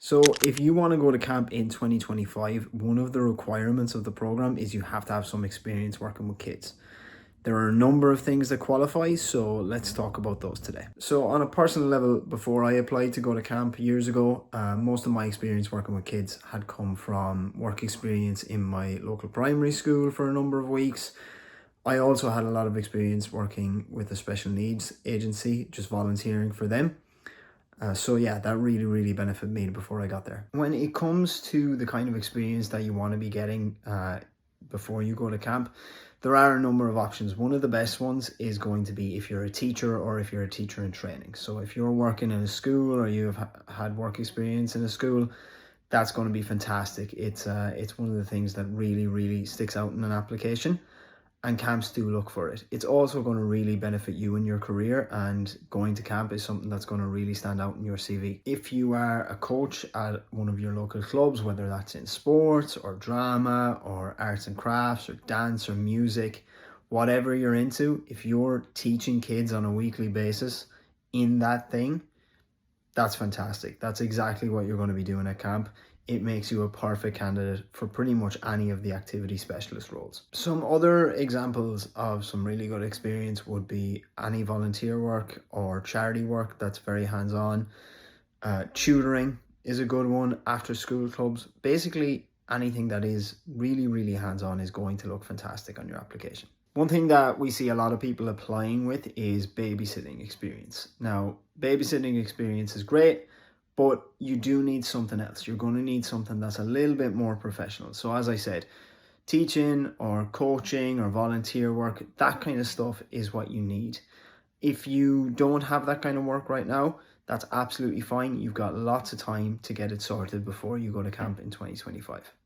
So if you want to go to camp in 2025, one of the requirements of the program is you have to have some experience working with kids. There are a number of things that qualify, so let's talk about those today. So on a personal level, before I applied to go to camp years ago, most of my experience working with kids had come from work experience in my local primary school for a number of weeks. I also had a lot of experience working with a special needs agency, just volunteering for them. So yeah, that really benefited me before I got there. When it comes to the kind of experience that you want to be getting before you go to camp, there are a number of options. One of the best ones is going to be if you're a teacher or if you're a teacher in training. So if you're working in a school or you've had work experience in a school, that's going to be fantastic. It's one of the things that really sticks out in an application, and camps do look for it. It's also going to really benefit you in your career, and going to camp is something that's going to really stand out in your CV. If you are a coach at one of your local clubs, whether that's in sports or drama or arts and crafts or dance or music, whatever you're into, if you're teaching kids on a weekly basis in that thing, that's fantastic. That's exactly what you're going to be doing at camp. It makes you a perfect candidate for pretty much any of the activity specialist roles. Some other examples of some really good experience would be any volunteer work or charity work that's very hands-on. Tutoring is a good one, after school clubs. Basically, anything that is really hands-on is going to look fantastic on your application. One thing that we see a lot of people applying with is babysitting experience. Now, babysitting experience is great, but you do need something else. You're going to need something that's a little bit more professional. So as I said, teaching or coaching or volunteer work, that kind of stuff is what you need. If you don't have that kind of work right now, that's absolutely fine. You've got lots of time to get it sorted before you go to camp in 2025.